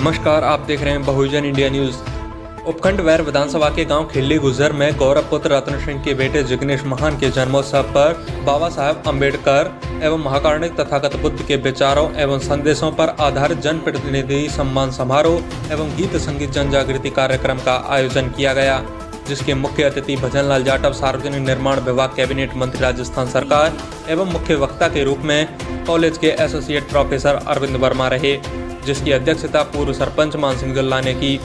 नमस्कार, आप देख रहे हैं बहुजन इंडिया न्यूज। उपखंड वैर विधानसभा के गांव खिल्ली गुजर में गौरव पुत्र रत्न सिंह के बेटे जिग्नेश महान के जन्मोत्सव पर बाबा साहब अम्बेडकर एवं महाकारुणिक तथागत बुद्ध के विचारों एवं संदेशों पर आधारित जनप्रतिनिधि सम्मान समारोह एवं गीत संगीत जन जागृति कार्यक्रम का आयोजन किया गया, जिसके मुख्य अतिथि भजनलाल जाटव, सार्वजनिक निर्माण विभाग कैबिनेट मंत्री राजस्थान सरकार एवं मुख्य वक्ता के रूप में कॉलेज के एसोसिएट प्रोफेसर अरविंद वर्मा रहे, जिसकी अध्यक्षता पूर्व सरपंच मान सिंह दुल्ला ने की।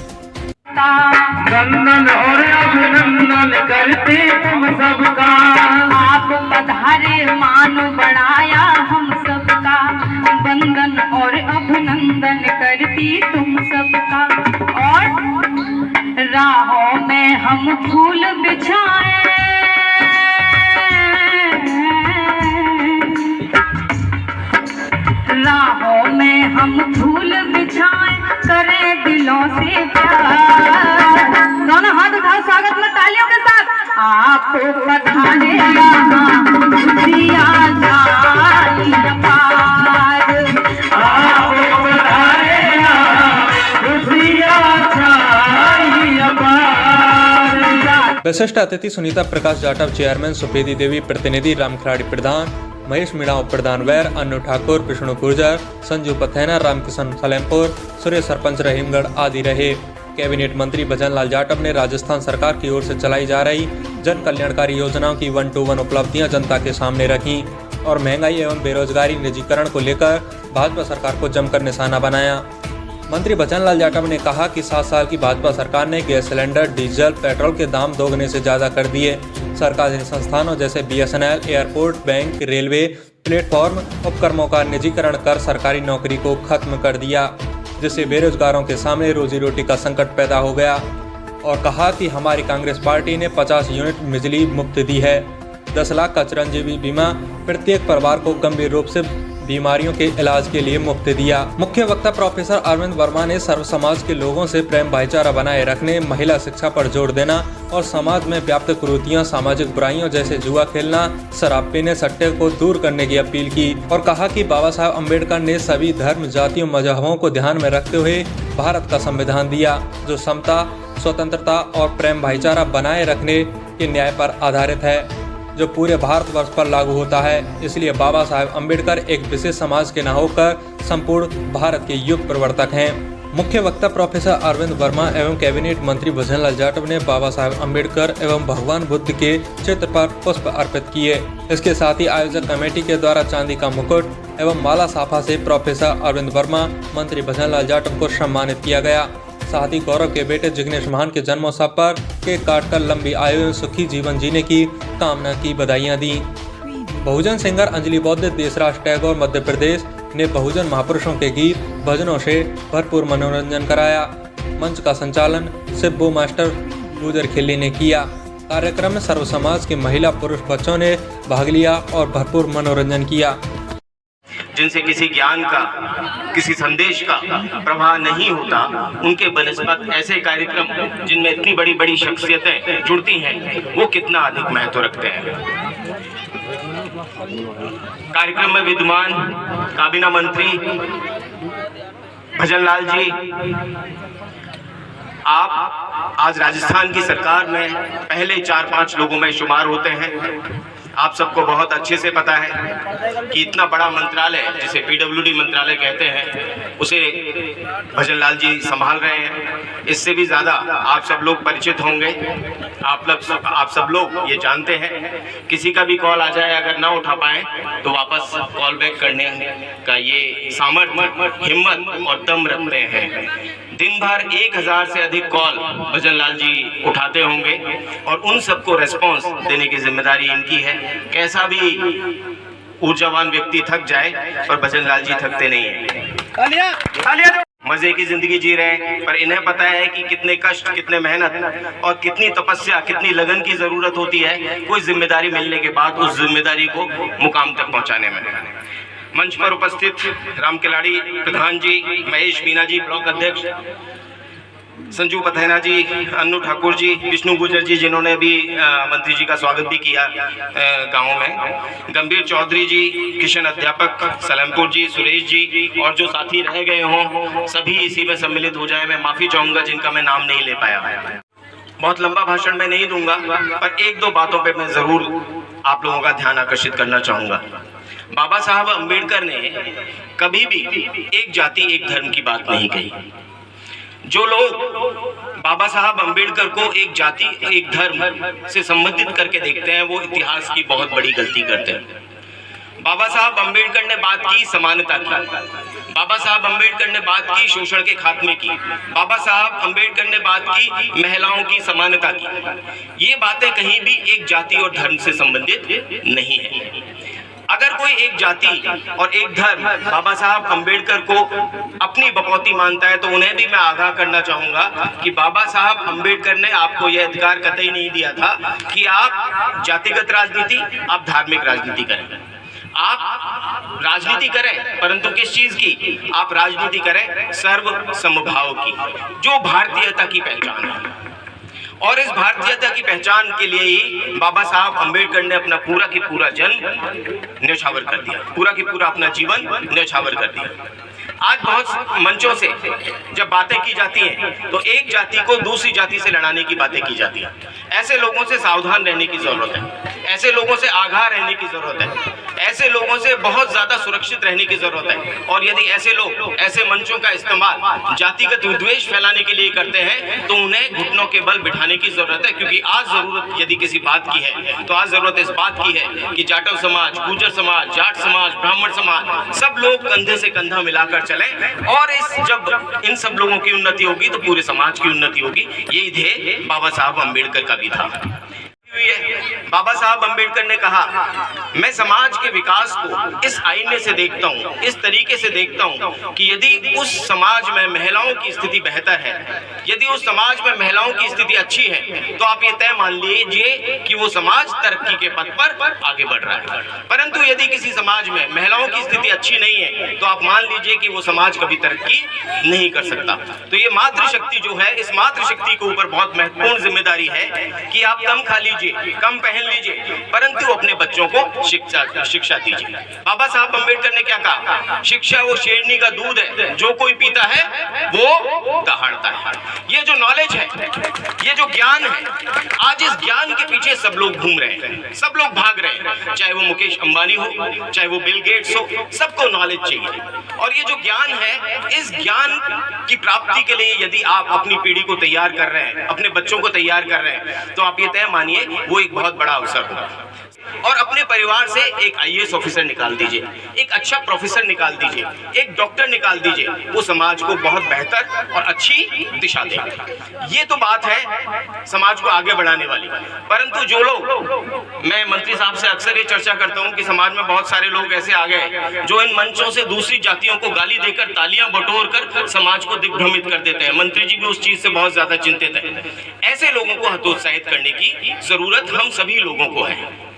वंदन और अभिनंदन करते हम सबका, आप पधारे मान बढ़ाया हम सबका। वंदन और अभिनंदन करती तुम सबका। और राहों में हम फूल बिछाए, राहों में हम फूल बिछाए, करें दिलों से प्यार। दोनों हाथ उठाओ स्वागत में तालियों के साथ। आप पधारे यहाँ खुशियाँ जाई अपार, आप पधारे यहाँ खुशियाँ छाई अपार। विशिष्ट अतिथि सुनीता प्रकाश जाटव चेयरमैन, सुपेदी देवी प्रतिनिधि, राम खिलाड़ी प्रधान, महेश मीणा उप प्रधान वैर, अन्नू ठाकुर, विष्णु गुर्जर, संजू पथैना, रामकिशन सलेमपुर, सुरेश सरपंच रहीमगढ़ आदि रहे। कैबिनेट मंत्री भजनलाल जाटव ने राजस्थान सरकार की ओर से चलाई जा रही जन कल्याणकारी योजनाओं की 1-to-1 उपलब्धियां जनता के सामने रखी और महंगाई एवं बेरोजगारी निजीकरण को लेकर भाजपा सरकार को जमकर निशाना बनाया। मंत्री भजनलाल जाटव ने कहा कि 7 साल की भाजपा सरकार ने गैस सिलेंडर, डीजल, पेट्रोल के दाम दोगुने से ज्यादा कर दिए। सरकारी संस्थानों जैसे BSNL, airport, bank, railway, platform, उपक्रमों का निजीकरण कर सरकारी नौकरी को खत्म कर दिया, जिससे बेरोजगारों के सामने रोजी रोटी का संकट पैदा हो गया। और कहा कि हमारी कांग्रेस पार्टी ने 50 यूनिट बिजली मुफ्त दी है, 10 लाख का चिरंजीवी बीमा प्रत्येक परिवार को गंभीर रूप से बीमारियों के इलाज के लिए मुफ्त दिया। मुख्य वक्ता प्रोफेसर अरविंद वर्मा ने सर्व समाज के लोगों से प्रेम भाईचारा बनाए रखने, महिला शिक्षा पर जोर देना और समाज में व्याप्त कुरीतियां, सामाजिक बुराइयों जैसे जुआ खेलना, शराब पीने, सट्टे को दूर करने की अपील की और कहा कि बाबा साहब अम्बेडकर ने सभी धर्म, जातियों, मजहबों को ध्यान में रखते हुए भारत का संविधान दिया, जो समता, स्वतंत्रता और प्रेम भाईचारा बनाए रखने के न्याय पर आधारित है, जो पूरे भारतवर्ष पर लागू होता है। इसलिए बाबा साहब अम्बेडकर एक विशेष समाज के न होकर संपूर्ण भारत के युग प्रवर्तक हैं। मुख्य वक्ता प्रोफेसर अरविंद वर्मा एवं कैबिनेट मंत्री भजनलाल जाटव ने बाबा साहब अम्बेडकर एवं भगवान बुद्ध के चित्र पर पुष्प अर्पित किए। इसके साथ ही आयोजक कमेटी के द्वारा चांदी का मुकुट एवं माला साफा से प्रोफेसर अरविंद वर्मा, मंत्री भजनलाल जाटव को सम्मानित किया गया। साथ ही गौरव के बेटे जिग्नेश महान के जन्मोत्सव पर केक काटकर लंबी आयु एवं सुखी जीवन जीने की कामना की बधाइयां दी। बहुजन सिंगर अंजलि बौद्ध, देशराज टैगोर मध्य प्रदेश ने बहुजन महापुरुषों के गीत, भजनों से भरपूर मनोरंजन कराया। मंच का संचालन सिब्बू मास्टर गुजर खिल्ली ने किया। कार्यक्रम में सर्व समाज के महिला, पुरुष, बच्चों ने भाग लिया और भरपूर मनोरंजन किया। जिनसे किसी ज्ञान का, किसी संदेश का प्रवाह नहीं होता, उनके बनस्पत ऐसे कार्यक्रम जिनमें इतनी बड़ी बड़ी शख्सियतें जुड़ती हैं, वो कितना अधिक महत्व रखते हैं। कार्यक्रम में विद्यमान काबीना मंत्री भजनलाल जी, आप आज राजस्थान की सरकार में पहले 4-5 लोगों में शुमार होते हैं। आप सबको बहुत अच्छे से पता है कि इतना बड़ा मंत्रालय, जिसे PWD मंत्रालय कहते हैं, उसे भजनलाल जी संभाल रहे हैं। इससे भी ज़्यादा आप सब लोग परिचित होंगे। आप सब लोग ये जानते हैं, किसी का भी कॉल आ जाए, अगर ना उठा पाए तो वापस कॉल बैक करने का ये सामर्थ्य, हिम्मत और दम रखते हैं। दिन भर 1000 से अधिक कॉल भजनलाल जी उठाते होंगे और उन सबको रेस्पॉन्स देने की जिम्मेदारी इनकी है। कैसा भी ऊर्जावान व्यक्ति थक जाए, पर भजनलाल जी थकते नहीं हैं। मजे की जिंदगी जी रहे हैं, पर इन्हें पता है कि कितने कष्ट, कितने मेहनत और कितनी तपस्या, कितनी लगन की जरूरत होती है कोई जिम्मेदारी मिलने के बाद उस जिम्मेदारी को मुकाम तक पहुंचाने में। मंच पर उपस्थित राम खिलाड़ी प्रधान जी, महेश मीणा जी ब्लॉक अध्यक्ष, संजू पथेना जी, अन्नू ठाकुर जी, विष्णु गुर्जर जी जिन्होंने भी मंत्री जी का स्वागत भी किया गाँव में, गंभीर चौधरी जी, किशन अध्यापक सलेमपुर जी, सुरेश जी, और जो साथी रह गए हों सभी इसी में सम्मिलित हो जाए। मैं माफ़ी चाहूँगा जिनका मैं नाम नहीं ले पाया। बहुत लंबा भाषण मैं नहीं दूंगा, पर एक दो बातों पे मैं ज़रूर आप लोगों का ध्यान आकर्षित करना चाहूँगा। बाबा साहब अम्बेडकर ने कभी भी एक जाति एक धर्म की बात नहीं कही। जो लोग बाबा साहब अम्बेडकर को एक जाति एक धर्म से संबंधित करके देखते हैं वो इतिहास की बहुत बड़ी गलती करते हैं। बाबा साहब अम्बेडकर ने बात की समानता की, बाबा साहब अम्बेडकर ने बात की शोषण के खात्मे की, बाबा साहब अम्बेडकर ने बात की महिलाओं की समानता की। ये बातें कहीं भी एक जाति और धर्म से संबंधित नहीं है। अगर कोई एक जाति और एक धर्म बाबा साहब अम्बेडकर को अपनी बकौती मानता है तो उन्हें भी मैं आगाह करना चाहूंगा कि बाबा साहब अम्बेडकर ने आपको यह अधिकार कतई नहीं दिया था कि आप जातिगत राजनीति, आप धार्मिक राजनीति करें। आप राजनीति करें, परंतु किस चीज की? आप राजनीति करें सर्व समभाव की, जो भारतीयता की पहचान है। और इस भारतीयता की पहचान के लिए ही बाबा साहब अम्बेडकर ने अपना पूरा की पूरा जन्म न्यौछावर कर दिया, पूरा की पूरा अपना जीवन न्यौछावर कर दिया। आज बहुत मंचों से जब बातें की जाती हैं तो एक जाति को दूसरी जाति से लड़ाने की बातें की जाती हैं। ऐसे लोगों से सावधान रहने की जरूरत है, ऐसे लोगों से आगाह रहने की जरूरत है, ऐसे लोगों से बहुत ज्यादा सुरक्षित रहने की जरूरत है। और यदि ऐसे लोग ऐसे मंचों का इस्तेमाल जातिगत विद्वेष फैलाने के लिए करते हैं तो उन्हें घुटनों के बल बिठाने की जरूरत है। क्योंकि आज जरूरत यदि किसी बात की है तो आज जरूरत इस बात की है कि जाटव समाज, गुर्जर समाज, जाट समाज, ब्राह्मण समाज सब लोग कंधे से कंधा मिलाकर चलें। और जब इन सब लोगों की उन्नति होगी तो पूरे समाज की उन्नति होगी। यही ध्येय बाबा साहब अम्बेडकर का भी था। बाबा साहब अम्बेडकर ने कहा, मैं समाज के विकास को इस आईने से देखता हूँ, इस तरीके से देखता हूँ कि यदि उस समाज में महिलाओं की स्थिति बेहतर है, यदि उस समाज में महिलाओं की स्थिति अच्छी है तो आप ये तय मान लीजिए कि वो समाज तरक्की के पथ पर आगे बढ़ रहा है। परंतु यदि किसी समाज में महिलाओं की स्थिति अच्छी नहीं है तो आप मान लीजिए कि वो समाज कभी तरक्की नहीं कर सकता। तो ये मातृशक्ति जो है, इस मातृशक्ति के ऊपर बहुत महत्वपूर्ण जिम्मेदारी है कि आप कम खा लीजिए, कम पहन लीजिए, परंतु अपने बच्चों को शिक्षा दीजिए। बाबा साहब अम्बेडकर ने क्या कहा? शिक्षा वो शेरनी का दूध है, जो कोई पीता है वो दहाड़ता है। ये जो नॉलेज है, ये जो ज्ञान है, आज इस ज्ञान के पीछे सब लोग घूम रहे हैं, सब लोग भाग रहे हैं। चाहे वो मुकेश अंबानी हो, चाहे वो बिल गेट्स हो, सबको नॉलेज चाहिए। और ये जो ज्ञान है, इस ज्ञान की प्राप्ति के लिए यदि आप अपनी पीढ़ी को तैयार कर रहे हैं, अपने बच्चों को तैयार कर रहे हैं, तो आप ये तय मानिए वो एक बहुत बड़ा अवसर होगा। और अपने परिवार से एक आईएएस ऑफिसर निकाल दीजिए, एक अच्छा प्रोफेसर निकाल दीजिए, एक डॉक्टर निकाल दीजिए, वो समाज को बहुत बेहतर और अच्छी दिशा देगा। ये तो बात है समाज को आगे बढ़ाने वाली। परंतु जो लोग, मैं मंत्री साहब से अक्सर ये चर्चा करता हूँ कि समाज में बहुत सारे लोग ऐसे आ गए जो इन मंचों से दूसरी जातियों को गाली देकर, तालियां बटोर कर समाज को दिग्भ्रमित कर देते हैं। मंत्री जी भी उस चीज से बहुत ज्यादा चिंतित है। ऐसे लोगों को हतोत्साहित करने की जरूरत हम सभी लोगों को है।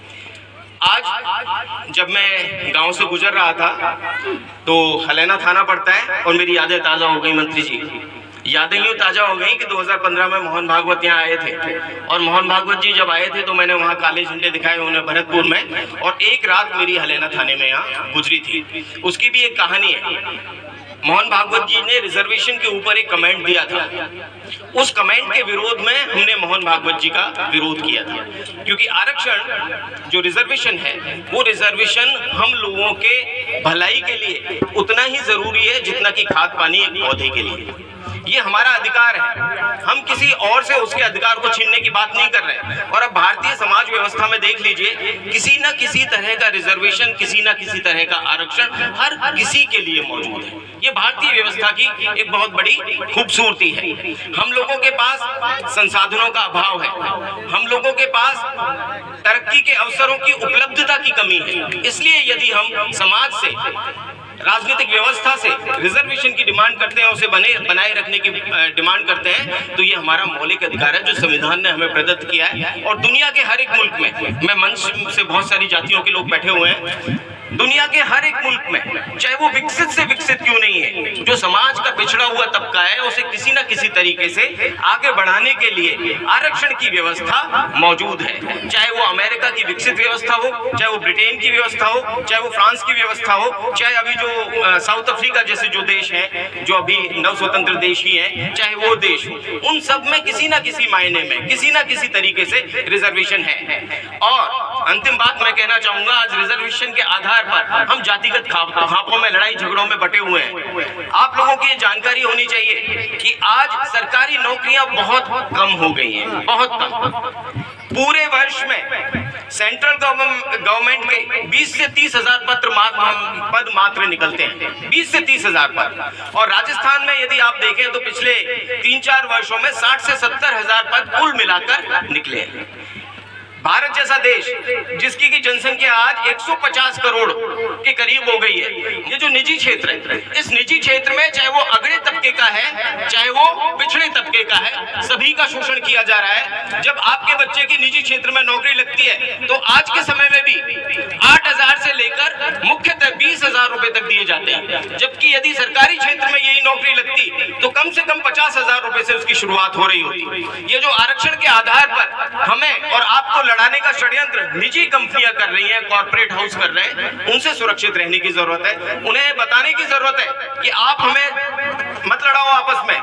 आज जब मैं गांव से गुजर रहा था तो हलैना थाना पड़ता है और मेरी यादें ताज़ा हो गई मंत्री जी। यादें यूँ ताज़ा हो गई कि 2015 में मोहन भागवत यहाँ आए थे और मोहन भागवत जी जब आए थे तो मैंने वहाँ काले झंडे दिखाए उन्हें भरतपुर में, और एक रात मेरी हलैना थाने में यहाँ गुजरी थी। उसकी भी एक कहानी है। मोहन भागवत जी ने रिजर्वेशन के ऊपर एक कमेंट दिया था। उस कमेंट के विरोध में हमने मोहन भागवत जी का विरोध किया था, क्योंकि आरक्षण जो रिजर्वेशन है वो रिजर्वेशन हम लोगों के भलाई के लिए उतना ही जरूरी है जितना कि खाद पानी एक पौधे के लिए। ये हमारा अधिकार है, हम किसी और से उसके अधिकार को छीनने की बात नहीं कर रहे। और अब भारतीय समाज व्यवस्था में देख लीजिए, किसी न किसी तरह का रिजर्वेशन, किसी न किसी तरह का आरक्षण हर किसी के लिए मौजूद है। ये भारतीय व्यवस्था की एक बहुत बड़ी खूबसूरती है। हम लोगों के पास संसाधनों का अभाव है, हम लोगों के पास तरक्की के अवसरों की उपलब्धता की कमी है। इसलिए यदि हम समाज से राजनीतिक व्यवस्था से रिजर्वेशन की डिमांड करते हैं, उसे बनाए रखने की डिमांड करते हैं, तो ये हमारा मौलिक अधिकार है जो संविधान ने हमें प्रदत्त किया है। और दुनिया के हर एक मुल्क में, मैं मंच से बहुत सारी जातियों के लोग बैठे हुए हैं, दुनिया के हर एक मुल्क में, चाहे वो विकसित से विकसित क्यों नहीं है, जो समाज का पिछड़ा हुआ तबका है उसे किसी न किसी तरीके से आगे बढ़ाने के लिए आरक्षण की व्यवस्था मौजूद है। चाहे वो अमेरिका की विकसित व्यवस्था हो, चाहे वो ब्रिटेन की व्यवस्था हो, चाहे वो फ्रांस की व्यवस्था हो, चाहे अभी जो साउथ अफ्रीका जैसे जो देश हैं, जो अभी नव स्वतंत्र देश ही हैं, चाहे वो देश हो, उन सब में किसी न किसी मायने में, किसी न किसी तरीके से रिजर्वेशन है। और अंतिम बात मैं कहना चाहूंगा, आज रिजर्वेशन के आधार पर हम जातिगत खापों में, लड़ाई झगड़ों में बटे हुए हैं। आप लोगों की जानकारी होनी चाहिए कि आज सरकारी नौकरियां बहुत कम हो गई हैं, बहुत कम। पूरे वर्ष में सेंट्रल गवर्नमेंट के 20 से 30 हजार पद मात्र निकलते हैं, 20 से 30 हजार पद। और राजस्थान में यदि आप देखें तो पिछले 3-4 वर्षों में 60 से 70 हजार पद कुल मिलाकर निकले हैं। भारत जैसा देश जिसकी की जनसंख्या आज 150 करोड़ के करीब हो गई है, ये जो निजी क्षेत्र है, इस निजी क्षेत्र में चाहे वो अगड़े तबके का है, चाहे वो पिछड़े तबके का है, सभी का शोषण किया जा रहा है। जब आपके बच्चे की निजी क्षेत्र में नौकरी लगती है तो आज के समय में भी 8,000 से लेकर मुख्यतः 20,000 रुपए तक दिए जाते हैं, जबकि यदि सरकारी क्षेत्र में यही नौकरी लगती तो कम से कम 50,000 रुपए से उसकी शुरुआत हो रही होती। ये जो आरक्षण के आधार पर हमें और आपको लड़ाने का षड्यंत्र निजी कंपनियां कर रही हैं, कॉर्पोरेट हाउस कर रहे हैं, उनसे सुरक्षित रहने की जरूरत है। उन्हें बताने की जरूरत है कि आप हमें मत लड़ाओ आपस में,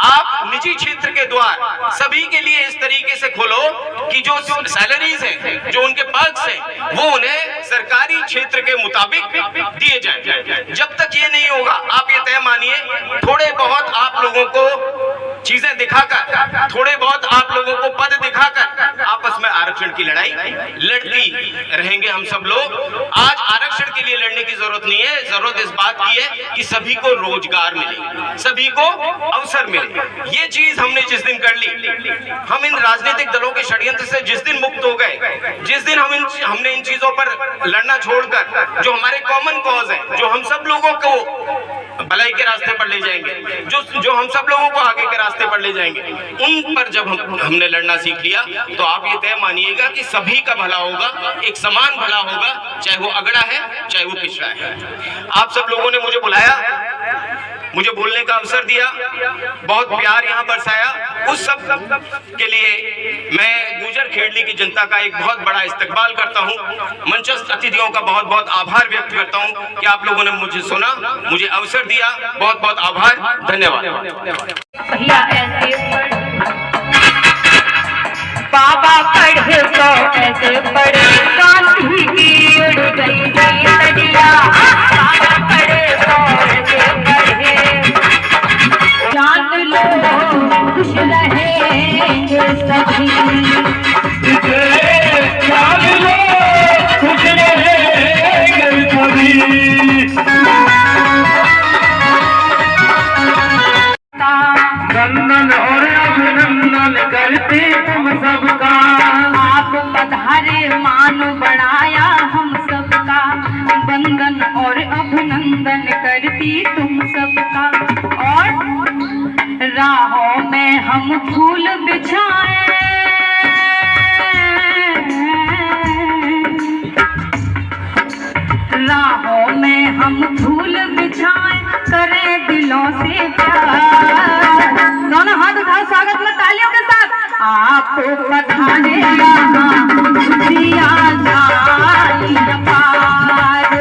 आप निजी क्षेत्र के द्वार सभी के लिए इस तरीके से खोलो कि जो सैलरीज हैं, जो उनके पर्क्स हैं, वो उन्हें सरकारी क्षेत्र के मुताबिक दिए जाएं। जब तक ये नहीं होगा, आप ये तय मानिए, थोड़े बहुत आप लोगों को चीजें दिखाकर, थोड़े बहुत आप लोगों को पद दिखाकर आपस में आरक्षण की लड़ाई लड़ती रहेंगे हम सब लोग। आज आरक्षण के लिए लड़ने की जरूरत नहीं है, जरूरत इस बात की है कि सभी को रोजगार मिले, सभी को अवसर मिले। ये चीज हमने जिस दिन कर ली, हम इन राजनीतिक दलों के षड्यंत्र से जिस दिन मुक्त हो गए, जिस दिन हमने इन चीजों पर लड़ना छोड़कर जो हमारे कॉमन कॉज है, जो हम सब लोगों को भलाई के रास्ते पर ले जाएंगे, जो हम सब लोगों को आगे के रास्ते पर ले जाएंगे, उन पर जब हमने लड़ना सीख लिया तो आप ये तय मानिएगा कि सभी का भला होगा, एक समान भला होगा, चाहे वो अगड़ा है, चाहे वो पिछड़ा है। आप सब लोगों ने मुझे बुलाया, मुझे बोलने का अवसर दिया, बहुत प्यार यहाँ बरसाया, उस सब के लिए मैं गुजर खेड़ली की जनता का एक बहुत बड़ा इस्तकबाल करता हूँ। मंचस्थ अतिथियों का बहुत बहुत आभार व्यक्त करता हूँ कि आप लोगों ने मुझे सुना, मुझे अवसर दिया, बहुत बहुत आभार, धन्यवाद। बाबा पढ़े तो ऐसे पढ़े, गांधी की उड़ गई लड़िया, बाबा पढ़े तो ऐसे पढ़े, जान लो खुश रहेंगे सभी, जान लो खुश रहेंगे सभी। वंदन और अभिनंदन करते हम सबका, आप पधारे मान बढ़ाया हम सबका, वंदन और अभिनंदन करती तुम सबका। और राहों में हम फूल बिछाए, राहों में हम फूल बिछाए, करें दिलों से प्यार। दोनों हाथ उठाओ स्वागत में तालियों के साथ। आप पधारे यहाँ खुशियाँ जाई अपार,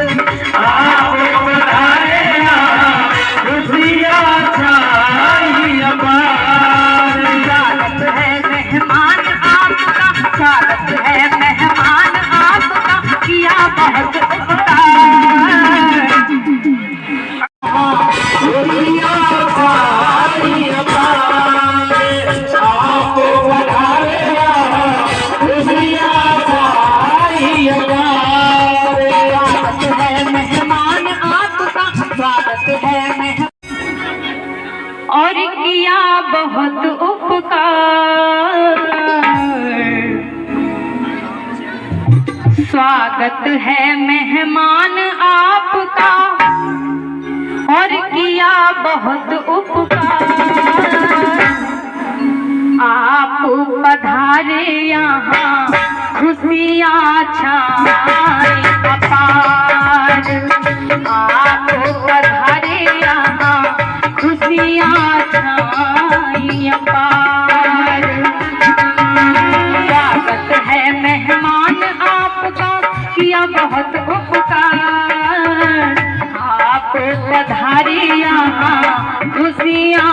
आप पधारे यहाँ खुशियाँ जाई अपार। स्वागत है मेहमान आपका, स्वागत है मेहमान आपका, किया बहुत उपकार। और किया बहुत उपकार। स्वागत है मेहमान आपका, और किया बहुत उपकार। आप पधारे यहाँ खुशियाँ छाए अपार। आप पधारे यहाँ खुशियाँ छाए अपार। स्वागत है मेहमान आपका, किया बहुत उपकार। आप पधारे यहाँ खुशियाँ